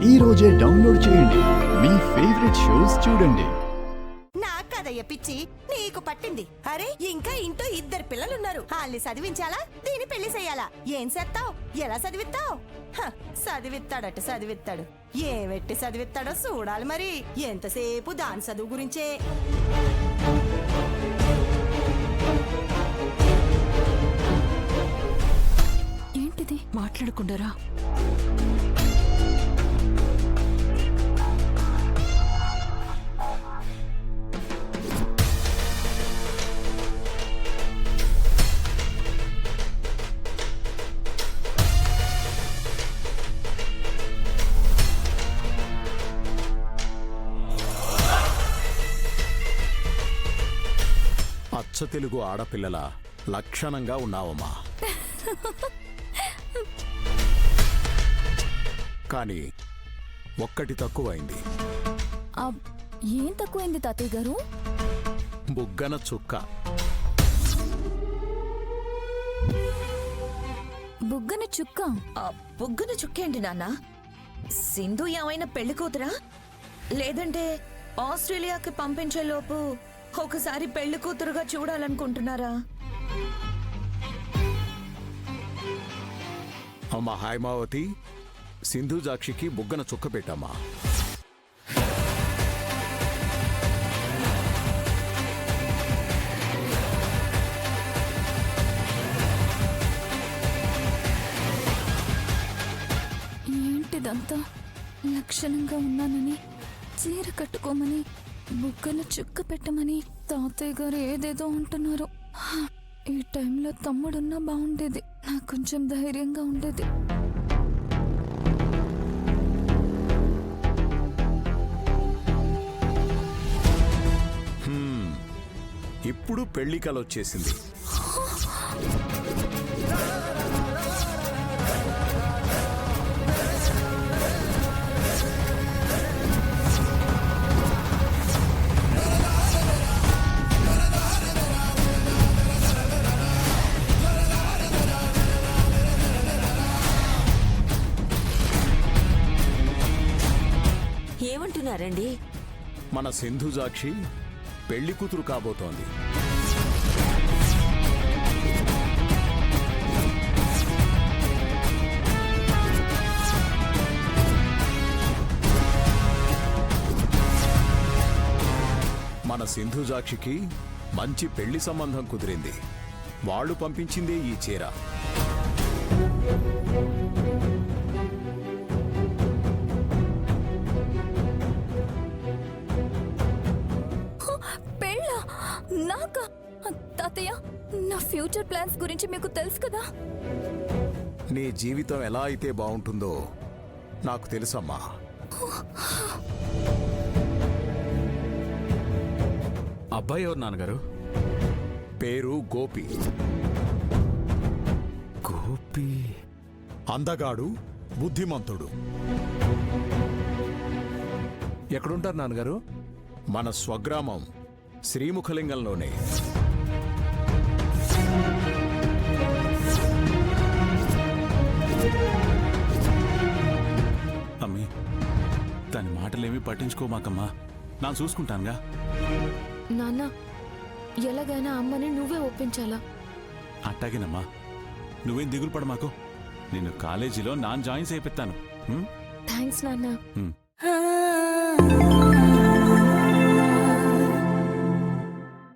ఈ రోజే డౌన్లోడ్ చేయండి. మీ ఫేవరెట్ షోస్ చూడండి. నా కదయ్య పిచ్చి నీకు పట్టింది. అరే ఇంకా ఇంట్లో 2 పిల్లలున్నారు. వాళ్ళని చదివించాలా, దీని పెళ్లి చెయ్యాలా? ఏం చేస్తావు? ఎలా చదివిస్తావు? చదివిస్తాడు. ఏమెట్టి చదివిస్తాడో చూడాలి మరి. ఎంతసేపు దాని చదువు గురించే. ఏంటిది మాట్లాడుకుంటారా? అచ్చ తెలుగు ఆడపిల్లల లక్షణంగా ఉన్నావమ్మా. కానీ ఒక్కటి తక్కువైంది. ఏం తక్కువైంది తాతయ్య గారు? బుగ్గన చుక్క. బుగ్గన చుక్క? బుగ్గన చుక్కేంటి నాన్న? సింధు ఏమైనా పెళ్లి కూతురా? లేదంటే ఆస్ట్రేలియాకి పంపించే లోపు ఒకసారి పెళ్లి కూతురుగా చూడాలనుకుంటున్నారా? అమ్మా హైమావతి, సింధు జాక్షికి బుగ్గన చుక్క పెట్టమ్మా. ఏంటిదంతా? లక్షణంగా ఉన్నానని, చీర కట్టుకోమని, బుగ్గన చుక్క పెట్టమని తాతయ్య గారు ఏదేదో అంటున్నారు. ఈ టైంలో తమ్ముడున్నా బాగుండేది. నాకు కొంచెం ధైర్యంగా ఉండేది. ఇప్పుడు పెళ్లి కలొచ్చేసింది. ఏమంటున్నారండి? మన సింధు జాక్షి పెళ్లి కూతురు కాబోతోంది. మన సింధు జాక్షికి మంచి పెళ్లి సంబంధం కుదిరింది. వాళ్ళు పంపించిందే ఈ చీర. నాకా? తాతయ్య, నా ఫ్యూచర్ ప్లాన్స్ గురించి మీకు తెలుసు కదా. నీ జీవితం ఎలా అయితే బాగుంటుందో నాకు తెలుసమ్మా. అబ్బాయి ఎవరు నాన్నగారు? పేరు గోపి. గోపి అందగాడు, బుద్ధిమంతుడు. ఎక్కడుంటారు నాన్నగారు? మన స్వగ్రామం శ్రీముఖలింగంలోనే. అమ్మీ, దాని మాటలేమీ పట్టించుకోమాకమ్మా. నా చూసుకుంటానుగా. నాన్న, ఎలాగైనా అమ్మని నువ్వే ఒప్పించాలా? అట్టాగేనమ్మా, నువ్వేం దిగులు పడ మాకు. నిన్ను కాలేజీలో జాయిన్ చేయిస్తాను. థ్యాంక్స్ నాన్న.